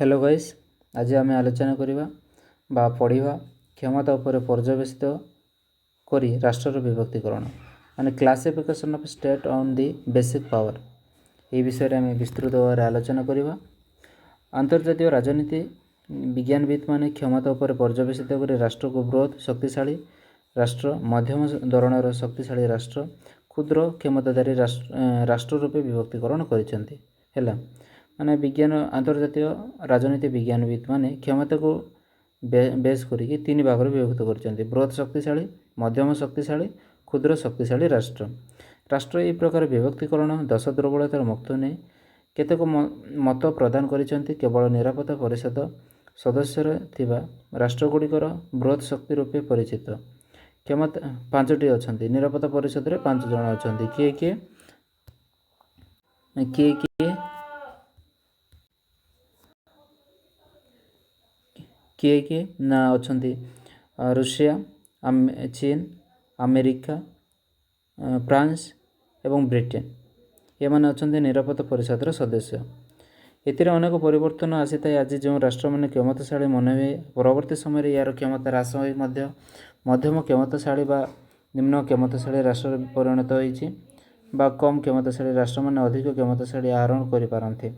Hello guys, आज आम आलोचना करवा पढ़ा क्षमता उपर पर्यवेसित करी राष्ट्र विभक्तिकरण माने classification of state on the basic power ये विषय में विस्तृत भाव आलोचना करवा। अंतर्जातीय राजनीति विज्ञानविद माने क्षमता उपर पर्यवेसित कर राष्ट्र को बृहत शक्तिशाली राष्ट्र, मध्यम धरणर शक्तिशाली राष्ट्र, क्षुद्र क्षमताधारी राष्ट्र रूपे विभक्तिकरण कर माने विज्ञान अंतर्जातीय राजनीति विज्ञानविद माने क्षमता को बेस करिकी तीन भाग विभक्त कर बृहत शक्तिशाली, मध्यम शक्तिशाली, क्षुद्र शक्तिशाली राष्ट्र। राष्ट्र यह प्रकार विभक्तिकरण दश दुर्बलतार मुक्त नहीं केतेक मत प्रदान करिसेंती। केवल निरापत्ता परिषद सदस्य थिबा राष्ट्रगुड़िकर बृहत शक्ति रूपे परिचित क्षमता पांचटी अछंती। निरापत्ता परिषद रे 5 जन अछंती। किए किए किए किए किए किए ना अछंती रूसिया, चीन, अमेरिका, फ्रांस एवं ब्रिटेन एमाने अछंती निरापत्ता परिषद सदस्य। एतिर अनेक परिवर्तन आसी थाए। आज जो राष्ट्र माने क्षमताशाली मन हुए परवर्ती समय यार क्षमता ह्रास हो मध्यम क्षमताशाली बा निम्न क्षमताशाली राष्ट्र परिणत होइछि बा कम क्षमताशाली राष्ट्र माने अधिक क्षमताशाली आहरण करि पारंथि।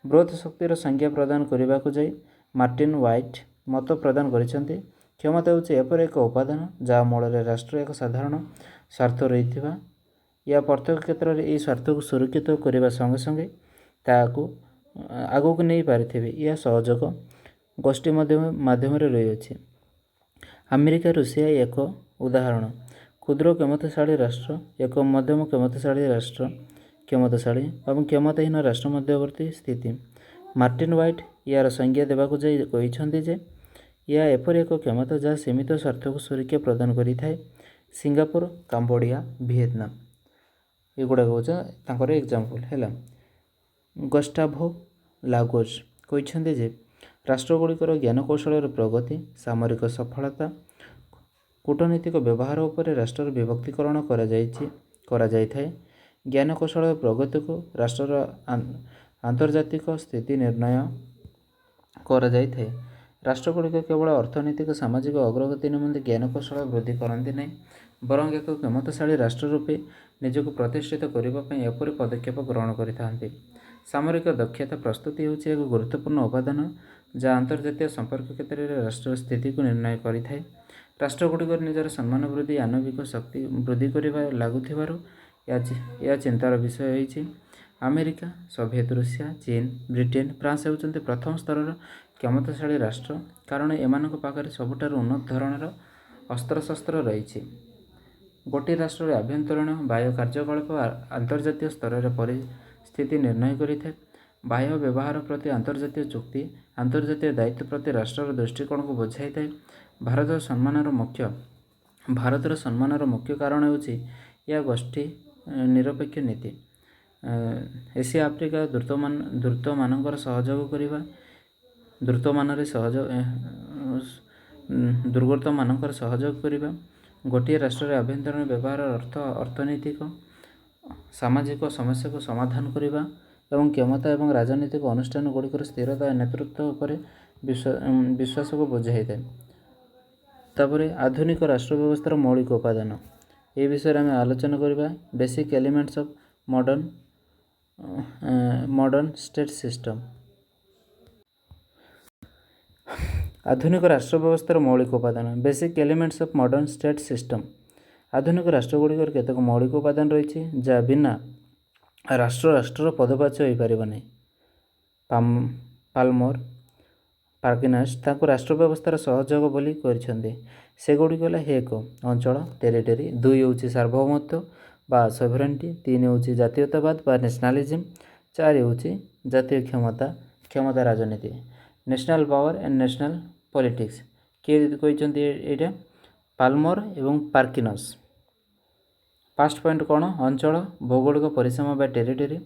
बृहत शक्तिर संज्ञा प्रदान करने को जाई मार्टिन व्हाइट मत प्रदान करिसेंती। क्षमता होछि एपर एक उपादान जहाँ मूल राष्ट्र एक साधारण स्वार्थ रही या प्रत्येक क्षेत्र में यह स्वार्थ को सुरक्षित करने संगे संगे ताकू आगू को नहीं पारिथिबे या सहयोग गोष्ठी माध्यम रही अछि। अमेरिका रूसिया एक उदाहरण। क्षुद्र क्षमताशाली राष्ट्र एक मध्यम क्षमताशाली राष्ट्र, क्षमताशाली और क्षमताहीन राष्ट्र मध्यवर्ती स्थिति। मार्टिन व्हाइट यार संज्ञा देवाक जाई कहिसेंती जे या एपर एक क्षमता जहाँ सीमित स्वार्थ को सुरक्षा प्रदान करिथाए। सिंगापुर, काम्बोडिया, वियतनाम एगुड़ाक हूँ एग्जाम्पल है। गस्टाभो लागोस कहिसेंती जे राष्ट्रगुड़िकर ज्ञानकौशल प्रगति, सामरिक सफलता, कूटनीतिक व्यवहार उपर राष्ट्र विभक्तिकरण करा जाइथाए। ज्ञानकौशल प्रगति को राष्ट्र आंतर्जातिक स्थिति निर्णय करा जाइथाए। राष्ट्रगुड़िक केवल अर्थनैतिक सामाजिक अग्रगति निमंते ज्ञानकौशल वृद्धि करती नहीं बरं एक क्षमताशाली राष्ट्र रूपे निजक प्रतिष्ठित करने एपरी पदक्षेप ग्रहण करिथांती। सामरिक दक्षता प्रस्तुति होछि एक गुरुत्वपूर्ण उपादान जहाँ अंतर्जातीय संपर्क क्षेत्र में राष्ट्र स्थिति को निर्णय करिथाए। राष्ट्रगुड़िकर निजर सम्मान वृद्धि आणविक शक्ति वृद्धि करने लगुथिबारु यह चिंतार विषय होइछि। अमेरिका, सोवियत रूसिया, चीन, ब्रिटेन, फ्रांस होउछन्ति प्रथम स्तर क्षमताशाली राष्ट्र कारण एमानक पाखरे सबुठार उन्नत धरणर अस्त्रशस्त्र रही। गोटे राष्ट्र आभ्यंतरीण बाह्य कार्यकलाप अंतर्जातीय स्तर में परिस्थिति निर्णय करिथाए। बाह्य व्यवहार प्रति अंतर्जातीय चुक्ति अंतर्जातीय दायित्व प्रति राष्ट्र दृष्टिकोण को बुझाई थाए। भारतर सम्मानर मुख्य कारण होछि या गोष्ठी निरपेक्ष नीति। एशिया आफ्रिका द्रुत मानकर सहयोग करवा द्रुत मानर दुर्गत मानकर सहयोग करवा गोटे राष्ट्र आभ्यंतरीण व्यवहार अर्थनैतिक सामाजिक समस्या को समाधान करवा एवं क्षमता एवं राजनीतिक अनुष्ठान गुड़िकर स्थिरता नेतृत्व उपर विश्वास को बुझाई थाए। तापर आधुनिक राष्ट्र व्यवस्थार मौलिक उपादान ये विषय में आलोचना करवा। Basic elements of modern state system. आधुनिक राष्ट्र व्यवस्थार मौलिक उपादान basic elements of modern state system. आधुनिक राष्ट्रगुड़िकर केतक मौलिक उपादान रही जहाँ बिना राष्ट्र पदपाच्य हो पार नहीं। पाल्मर पार्किन्स ताको राष्ट्र व्यवस्थार सहयोग बोली करिसेंती। सेगुड़िक एक अंचल टेरिटरी, 2 होउछि सार्वभौमत्व बा सॉवरेनिटी, 3 होउछि जातीयतावाद बा नेशनलिज्म, 4 होउछि जातीय क्षमता राजनीति national power and national politics. किए कहिसेंती एटा पाल्मर एवं पार्किन्स। फास्ट पॉइंट कौन अंचल भौगोलिक परिसीमा बा टेरिटरी।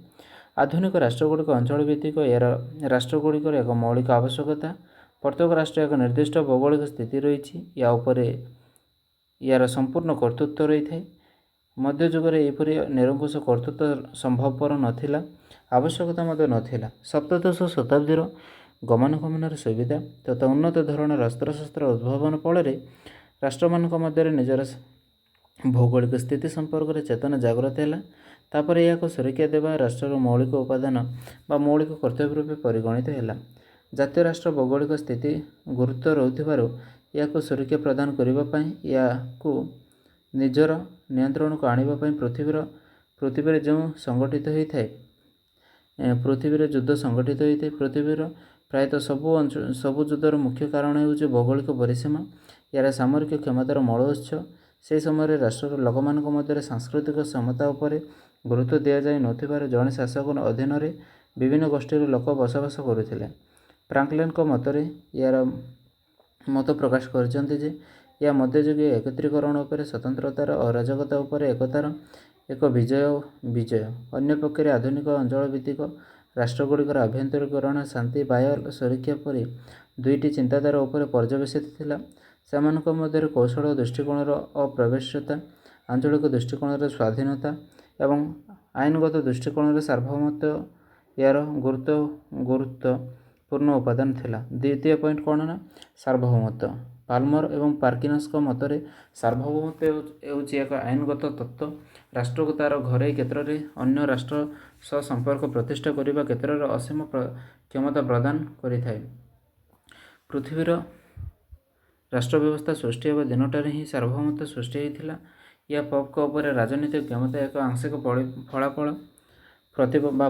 आधुनिक राष्ट्रगुड़िक अंचल भित्तिक यार राष्ट्रगुड़िकर एक मौलिक आवश्यकता। प्रत्येक राष्ट्र एक निर्दिष्ट भौगोलिक स्थिति रही या उपरे यार संपूर्ण कर्तृत्व रही है। मध्ययुगर एपरी निरंकुश कर्तृत्व संभवपर नथिला, आवश्यकता नथिला। सप्तदश शताब्दीर ଗମନାଗମନର ସୁବିଧା ତଥା ଉନ୍ନତ ଧରଣର ଅସ୍ତ୍ରଶସ୍ତ୍ର ଉଦ୍ଭାବନ ଫଳରେ ରାଷ୍ଟ୍ରମାନଙ୍କ ମଧ୍ୟରେ ନିଜର ଭୌଗୋଳିକ ସ୍ଥିତି ସମ୍ପର୍କରେ ଚେତନା ଜାଗ୍ରତ ହେଲା। ତାପରେ ଏହାକୁ ସୁରକ୍ଷା ଦେବା ରାଷ୍ଟ୍ରର ମୌଳିକ ଉପାଦାନ ବା ମୌଳିକ କର୍ତ୍ତବ୍ୟ ରୂପେ ପରିଗଣିତ ହେଲା। ଜାତୀୟ ରାଷ୍ଟ୍ର ଭୌଗୋଳିକ ସ୍ଥିତି ଗୁରୁତ୍ୱ ରହୁଥିବାରୁ ଏହାକୁ ସୁରକ୍ଷା ପ୍ରଦାନ କରିବା ପାଇଁ ଏହାକୁ ନିଜର ନିୟନ୍ତ୍ରଣକୁ ଆଣିବା ପାଇଁ ପୃଥିବୀରେ ଯେଉଁ ସଂଗଠିତ ହୋଇଥାଏ ପୃଥିବୀରେ ଯୁଦ୍ଧ ସଂଗଠିତ ହୋଇଥାଏ। ପୃଥିବୀର ପ୍ରାୟତଃ ସବୁ ଯୁଦ୍ଧର ମୁଖ୍ୟ କାରଣ ହେଉଛି ଭୌଗୋଳିକ ପରିସୀମା, ଏହାର ସାମରିକ କ୍ଷମତାର ମୂଳ ଉତ୍ସ। ସେହି ସମୟରେ ରାଷ୍ଟ୍ରର ଲୋକମାନଙ୍କ ମଧ୍ୟରେ ସାଂସ୍କୃତିକ ସମତା ଉପରେ ଗୁରୁତ୍ୱ ଦିଆଯାଇ ନଥିବାରୁ ଜଣେ ଶାସକ ଅଧୀନରେ ବିଭିନ୍ନ ଗୋଷ୍ଠୀର ଲୋକ ବସବାସ କରୁଥିଲେ। ଫ୍ରାଙ୍କଲିନଙ୍କ ମତରେ ଏହାର ମତ ପ୍ରକାଶ କରିଛନ୍ତି ଯେ ଏହା ମଧ୍ୟଯୁଗୀୟ ଏକତ୍ରୀକରଣ ଉପରେ ସ୍ୱତନ୍ତ୍ରତାର ଓ ଅରାଜକତା ଉପରେ ଏକତାର ଏକ ବିଜୟ। ଅନ୍ୟପକ୍ଷରେ ଆଧୁନିକ ଅଞ୍ଚଳଭିତ୍ତିକ ରାଷ୍ଟ୍ରଗୁଡ଼ିକର ଆଭ୍ୟନ୍ତରୀକରଣ ଶାନ୍ତି, ବାହ୍ୟ ସୁରକ୍ଷା ପରି ଦୁଇଟି ଚିନ୍ତାଧାରା ଉପରେ ପର୍ଯ୍ୟବେସିତ ଥିଲା। ସେମାନଙ୍କ ମଧ୍ୟରେ କୌଶଳ ଦୃଷ୍ଟିକୋଣର ଅପ୍ରବେଶ୍ୟତା, ଆଞ୍ଚଳିକ ଦୃଷ୍ଟିକୋଣର ସ୍ୱାଧୀନତା ଏବଂ ଆଇନଗତ ଦୃଷ୍ଟିକୋଣର ସାର୍ବଭୌମତ୍ୱ ଏହାର ଗୁରୁତ୍ୱପୂର୍ଣ୍ଣ ଉପାଦାନ ଥିଲା। ଦ୍ୱିତୀୟ ପଏଣ୍ଟ କ'ଣ ନା ସାର୍ବଭୌମତ୍ୱ। ପାଲମର ଏବଂ ପାର୍କିନ୍ସଙ୍କ ମତରେ ସାର୍ବଭୌମତ୍ୱ ହେଉଛି ଏକ ଆଇନଗତ ତତ୍ତ୍ୱ। ରାଷ୍ଟ୍ରକୁ ତା'ର ଘରୋଇ କ୍ଷେତ୍ରରେ ଅନ୍ୟ ରାଷ୍ଟ୍ର ସହ ସମ୍ପର୍କ ପ୍ରତିଷ୍ଠା କରିବା କ୍ଷେତ୍ରରେ ଅସୀମ କ୍ଷମତା ପ୍ରଦାନ କରିଥାଏ। ପୃଥିବୀର ରାଷ୍ଟ୍ର ବ୍ୟବସ୍ଥା ସୃଷ୍ଟି ହେବା ଦିନଠାରୁ ହିଁ ସାର୍ବଭୌମତ୍ୱ ସୃଷ୍ଟି ହୋଇଥିଲା। ଏହା ପୋପଙ୍କ ଉପରେ ରାଜନୈତିକ କ୍ଷମତା ଏକ ଆଂଶିକ ଫଳାଫଳ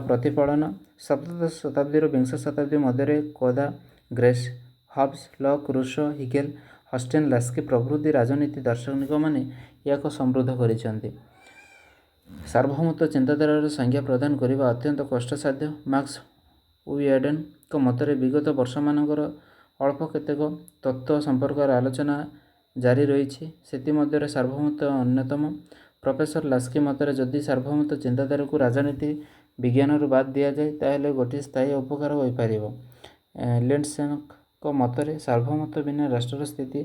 ପ୍ରତିଫଳନ। ସପ୍ତଦଶ ଶତାବ୍ଦୀରୁ ବିଂଶ ଶତାବ୍ଦୀ ମଧ୍ୟରେ କୋଦା, ଗ୍ରେସ୍, Hobbes, Locke, Rousseau, Hegel, Austin, Laski ପ୍ରଭୃତି ରାଜନୀତି ଦାର୍ଶନିକମାନେ ଏହାକୁ ସମୃଦ୍ଧ କରିଛନ୍ତି। ସାର୍ବଭୌମତ୍ୱ ଚିନ୍ତାଧାରାର ସଂଜ୍ଞା ପ୍ରଦାନ କରିବା ଅତ୍ୟନ୍ତ କଷ୍ଟସାଧ୍ୟ। ମାର୍କସ୍ ୱିଡେନ୍ଙ୍କ ମତରେ ବିଗତ ବର୍ଷମାନଙ୍କର ଅଳ୍ପ କେତେକ ତତ୍ତ୍ୱ ସମ୍ପର୍କରେ ଆଲୋଚନା ଜାରି ରହିଛି, ସେଥିମଧ୍ୟରେ ସାର୍ବଭୌମତ୍ୱ ଅନ୍ୟତମ। ପ୍ରଫେସର ଲାସ୍କି ମତରେ ଯଦି ସାର୍ବଭୌମତ୍ୱ ଚିନ୍ତାଧାରାକୁ ରାଜନୀତି ବିଜ୍ଞାନରୁ ବାଦ ଦିଆଯାଏ ତାହେଲେ ଗୋଟିଏ ସ୍ଥାୟୀ ଉପକାର ହୋଇପାରିବ। ଲିଣ୍ଡସେଙ୍କ ମତରେ ସାର୍ବଭୌମତ୍ୱ ବିନା ରାଷ୍ଟ୍ରର ସ୍ଥିତି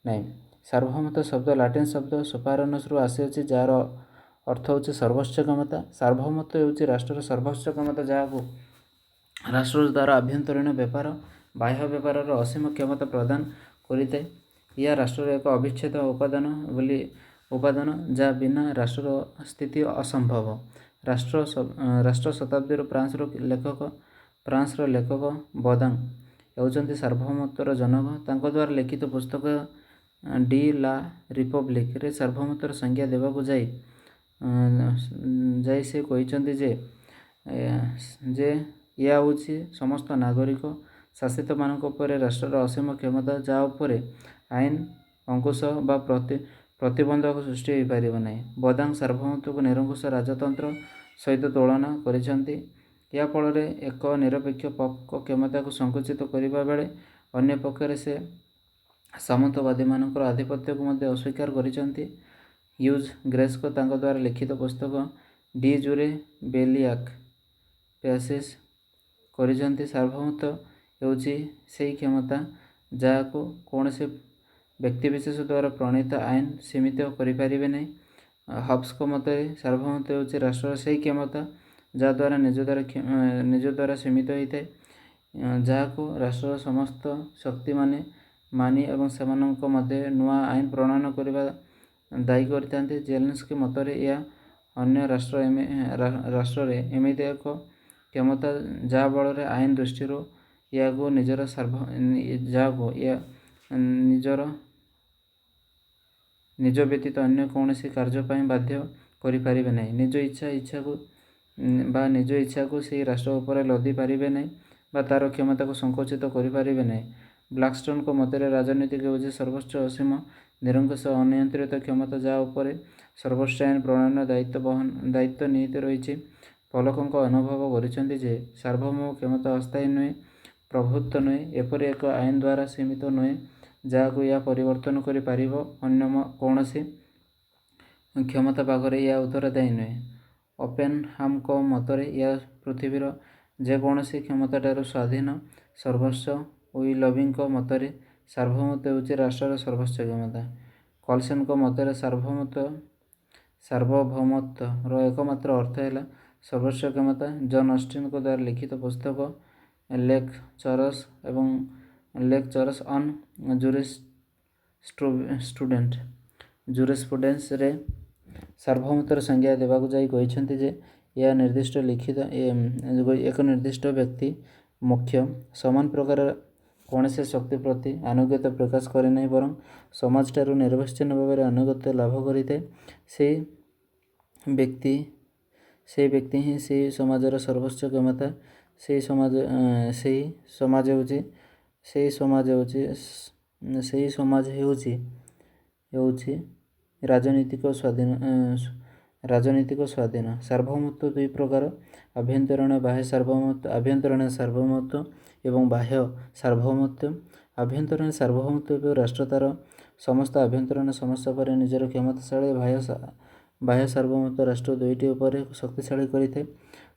ନାହିଁ। ସାର୍ବଭୌମତ୍ୱ ଶବ୍ଦ ଲାଟିନ୍ ଶବ୍ଦ ସୁପାରନସ୍ରୁ ଆସିଅଛି, ଯାହାର ଅର୍ଥ ହେଉଛି ସର୍ବୋଚ୍ଚ କ୍ଷମତା। ସାର୍ବଭୌମତ୍ୱ ହେଉଛି ରାଷ୍ଟ୍ରର ସର୍ବୋଚ୍ଚ କ୍ଷମତା, ଯାହାକୁ ରାଷ୍ଟ୍ର ଦ୍ୱାରା ଆଭ୍ୟନ୍ତରୀଣ ବ୍ୟାପାର, ବାହ୍ୟ ବ୍ୟାପାରର ଅସୀମ କ୍ଷମତା ପ୍ରଦାନ କରିଥାଏ। ଏହା ରାଷ୍ଟ୍ରର ଏକ ଅବିଚ୍ଛେଦ ଉପାଦାନ, ଯାହା ବିନା ରାଷ୍ଟ୍ରର ସ୍ଥିତି ଅସମ୍ଭବ। ରାଷ୍ଟ୍ର ଶତାବ୍ଦୀର ଫ୍ରାନ୍ସର ଲେଖକ ବୋଦାଂ ହେଉଛନ୍ତି ସାର୍ବଭୌମତ୍ୱର ଜନକ। ତାଙ୍କ ଦ୍ୱାରା ଲିଖିତ ପୁସ୍ତକ ଡି ଲା ରିପବ୍ଲିକରେ ସାର୍ବଭୌମତ୍ୱର ସଂଜ୍ଞା ଦେବାକୁ ଯାଇ ସେ କହିଛନ୍ତି ଯେ ଏହା ହେଉଛି ସମସ୍ତ ନାଗରିକ ଶାସିତମାନଙ୍କ ଉପରେ ରାଷ୍ଟ୍ରର ଅସୀମ କ୍ଷମତା, ଯାହା ଉପରେ ଆଇନ, ଅଙ୍କୁଶ ବା ପ୍ରତିବନ୍ଧକ ସୃଷ୍ଟି ହୋଇପାରିବ ନାହିଁ। ବୋଦାଂ ସାର୍ବଭୌମତ୍ୱକୁ ନିରଙ୍କୁଶ ରାଜତନ୍ତ୍ର ସହିତ ତୁଳନା କରିଛନ୍ତି। ଏହା ଫଳରେ ଏକ ନିରପେକ୍ଷ ପୋପଙ୍କ କ୍ଷମତାକୁ ସଙ୍କୁଚିତ କରିବା ବେଳେ ଅନ୍ୟ ପକ୍ଷରେ ସେ ସାମନ୍ତବାଦୀମାନଙ୍କର ଆଧିପତ୍ୟକୁ ମଧ୍ୟ ଅସ୍ୱୀକାର କରିଛନ୍ତି। ହ୍ୟୁଜ୍ ଗ୍ରେସ୍କ ତାଙ୍କ ଦ୍ୱାରା ଲିଖିତ ପୁସ୍ତକ ଡି ଜୁରେ ବେଲିଆକ୍ ପ୍ୟାସିସ୍ କରିଛନ୍ତି ସାର୍ବଭୌମତ୍ୱ ହେଉଛି ସେହି କ୍ଷମତା ଯାହାକୁ କୌଣସି ବ୍ୟକ୍ତିବିଶେଷ ଦ୍ୱାରା ପ୍ରଣୀତ ଆଇନ ସୀମିତ କରିପାରିବେ ନାହିଁ। ହବ୍ସଙ୍କ ମତରେ ସାର୍ବଭୌମତ୍ୱ ହେଉଛି ରାଷ୍ଟ୍ରର ସେହି କ୍ଷମତା ଯାହାଦ୍ୱାରା ନିଜ ଦ୍ୱାରା ସୀମିତ ହୋଇଥାଏ, ଯାହାକୁ ରାଷ୍ଟ୍ରର ସମସ୍ତ ଶକ୍ତିମାନେ ମାନି ଏବଂ ସେମାନଙ୍କ ମଧ୍ୟରେ ନୂଆ ଆଇନ ପ୍ରଣୟନ କରିବା ଦାୟୀ କରିଥାନ୍ତି। ଜେଲେନ୍ସ୍କି ମତରେ ଏହା ଅନ୍ୟ ରାଷ୍ଟ୍ରରେ ଏମିତି ଏକ କ୍ଷମତା ଯାହା ବଳରେ ଆଇନ ଦୃଷ୍ଟିରୁ ଏହାକୁ ନିଜ ବ୍ୟତୀତ ଅନ୍ୟ କୌଣସି କାର୍ଯ୍ୟ ପାଇଁ ବାଧ୍ୟ କରିପାରିବେ ନାହିଁ। ନିଜ ଇଚ୍ଛାକୁ ସେହି ରାଷ୍ଟ୍ର ଉପରେ ଲଦି ପାରିବେ ନାହିଁ ବା ତା'ର କ୍ଷମତାକୁ ସଙ୍କୁଚିତ କରିପାରିବେ ନାହିଁ। ବ୍ଲାକଷ୍ଟୋନଙ୍କ ମତରେ ରାଜନୀତି ହେଉଛି ସର୍ବୋଚ୍ଚ ଅସୀମ ନିରଙ୍କୁଶ ଅନିୟନ୍ତ୍ରିତ କ୍ଷମତା, ଯାହା ଉପରେ ସର୍ବୋଚ୍ଚ ଆଇନ ପ୍ରଣୟନ ଦାୟିତ୍ୱ ନିହିତ ରହିଛି। ପୋଲକଙ୍କ ଅନୁଭବ କରିଛନ୍ତି ଯେ ସାର୍ବଭୌମ କ୍ଷମତା ଅସ୍ଥାୟୀ ନୁହେଁ, ପ୍ରଭୁତ୍ୱ ନୁହେଁ, ଏପରି ଏକ ଆଇନ ଦ୍ୱାରା ସୀମିତ ନୁହେଁ ଯାହାକୁ ଏହା ପରିବର୍ତ୍ତନ କରିପାରିବ। ଅନ୍ୟ କୌଣସି କ୍ଷମତା ପାଖରେ ଏହା ଉତ୍ତରଦାୟୀ ନୁହେଁ। ଓପେନହାମଙ୍କ ମତରେ ଏହା ପୃଥିବୀର ଯେକୌଣସି କ୍ଷମତାଠାରୁ ସ୍ୱାଧୀନ, ସର୍ବୋଚ୍ଚ। ୱିଲବିଙ୍କ ମତରେ ସାର୍ବଭୌମତ୍ୱ ହେଉଛି ରାଷ୍ଟ୍ରର ସର୍ବୋଚ୍ଚ କ୍ଷମତା। କୋଲସେନଙ୍କ ମତରେ ସାର୍ବଭୌମତ୍ୱର ଏକମାତ୍ର ଅର୍ଥ ହେଲା ସର୍ବୋଚ୍ଚ କ୍ଷମତା। ଜନ୍ ଅଷ୍ଟିନଙ୍କ ଦ୍ୱାରା ଲିଖିତ ପୁସ୍ତକ ଲେକ୍ଚରର୍ସ ଏବଂ ଲେକ୍ଚରର୍ସ ଅନ୍ ଜୁରିସ୍ପ୍ରୁଡେନ୍ସରେ ସାର୍ବଭୌମତ୍ୱର ସଂଜ୍ଞା ଦେବାକୁ ଯାଇ କହିଛନ୍ତି ଯେ ଏହା ନିର୍ଦ୍ଦିଷ୍ଟ ଏକ ନିର୍ଦ୍ଦିଷ୍ଟ ବ୍ୟକ୍ତି ମୁଖ୍ୟ ସମାନ ପ୍ରକାର କୌଣସି ଶକ୍ତି ପ୍ରତି ଆନୁଗତ୍ୟ ପ୍ରକାଶ କରେ ନାହିଁ ବରଂ ସମାଜଠାରୁ ନିରବଚ୍ଛିନ୍ନ ଭାବରେ ଆନୁଗତ୍ୟ ଲାଭ କରିଥାଏ। ସେହି ବ୍ୟକ୍ତି ହିଁ ସେହି ସମାଜର ସର୍ବୋଚ୍ଚ କ୍ଷମତା। ସେହି ସମାଜ ହେଉଛି ରାଜନୀତିକ ସ୍ୱାଧୀନ। ସାର୍ବଭୌମତ୍ୱ ଦୁଇ ପ୍ରକାର, ଆଭ୍ୟନ୍ତରୀଣ ସାର୍ବଭୌମତ୍ୱ ଏବଂ ବାହ୍ୟ ସାର୍ବଭୌମତ୍ୱ। ଆଭ୍ୟନ୍ତରୀଣ ସାର୍ବଭୌମତ୍ୱ ଏବଂ ରାଷ୍ଟ୍ର ତା'ର ସମସ୍ତ ଆଭ୍ୟନ୍ତରୀଣ ସମସ୍ୟା ପରେ ନିଜର କ୍ଷମତାଶାଳୀ ବାହ୍ୟ ସାର୍ବଭୌମତ୍ୱ ରାଷ୍ଟ୍ର ଦୁଇଟି ଉପରେ ଶକ୍ତିଶାଳୀ କରିଥାଏ।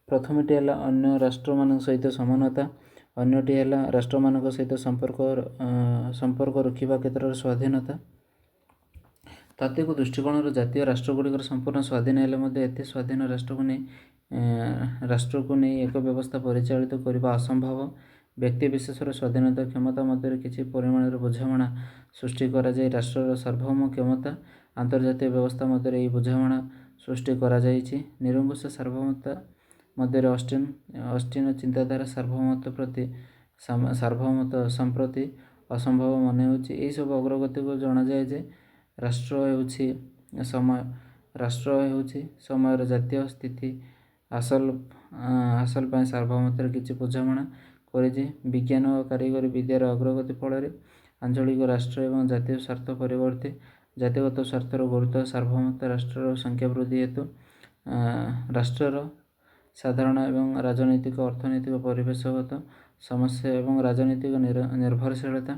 ପ୍ରଥମଟି ହେଲା ଅନ୍ୟ ରାଷ୍ଟ୍ରମାନଙ୍କ ସହିତ ସମାନତା, ଅନ୍ୟଟି ହେଲା ରାଷ୍ଟ୍ରମାନଙ୍କ ସହିତ ସମ୍ପର୍କ ରଖିବା କ୍ଷେତ୍ରରେ ସ୍ୱାଧୀନତା। ତାତ୍ତ୍ୱିକ ଦୃଷ୍ଟିକୋଣରୁ ଜାତୀୟ ରାଷ୍ଟ୍ରଗୁଡ଼ିକର ସମ୍ପୂର୍ଣ୍ଣ ସ୍ୱାଧୀନ ହେଲେ ମଧ୍ୟ ଏତେ ସ୍ୱାଧୀନ ରାଷ୍ଟ୍ରକୁ ନେଇ ଏକ ବ୍ୟବସ୍ଥା ପରିଚାଳିତ କରିବା ଅସମ୍ଭବ। ବ୍ୟକ୍ତିବିଶେଷର ସ୍ୱାଧୀନତା କ୍ଷମତା ମଧ୍ୟରେ କିଛି ପରିମାଣରେ ବୁଝାମଣା ସୃଷ୍ଟି କରାଯାଇ ରାଷ୍ଟ୍ରର ସାର୍ବଭୌମ କ୍ଷମତା ଆନ୍ତର୍ଜାତୀୟ ବ୍ୟବସ୍ଥା ମଧ୍ୟରେ ଏହି ବୁଝାମଣା ସୃଷ୍ଟି କରାଯାଇଛି। ନିରଙ୍କୁଶ ସାର୍ବଭୌମତା ମଧ୍ୟରେ ଅଷ୍ଟିନ ଚିନ୍ତାଧାରା ସାର୍ବଭୌମତ୍ୱ ସମ୍ପ୍ରତି ଅସମ୍ଭବ ମନେ ହେଉଛି। ଏହିସବୁ ଅଗ୍ରଗତିକୁ ଜଣାଯାଏ ଯେ ରାଷ୍ଟ୍ର ହେଉଛି ସମୟର ଜାତୀୟ ସ୍ଥିତି ହାସଲ ପାଇଁ ସାର୍ବଭୌମତ୍ୱରେ କିଛି ବୁଝାମଣା କରିଛି। ବିଜ୍ଞାନ ଓ କାରିଗରୀ ବିଦ୍ୟାର ଅଗ୍ରଗତି ଫଳରେ ଆଞ୍ଚଳିକ ରାଷ୍ଟ୍ର ଏବଂ ଜାତୀୟ ସ୍ୱାର୍ଥ ପରିବର୍ତ୍ତେ ଜାତିଗତ ସ୍ୱାର୍ଥର ଗୁରୁତ୍ୱ ସାର୍ବଭୌମତ୍ୱ ରାଷ୍ଟ୍ରର ସଂଖ୍ୟା ବୃଦ୍ଧି ହେତୁ ରାଷ୍ଟ୍ରର ସାଧାରଣ ଏବଂ ରାଜନୈତିକ ଅର୍ଥନୈତିକ ପରିବେଶଗତ ସମସ୍ୟା ଏବଂ ରାଜନୈତିକ ନିର୍ଭରଶୀଳତା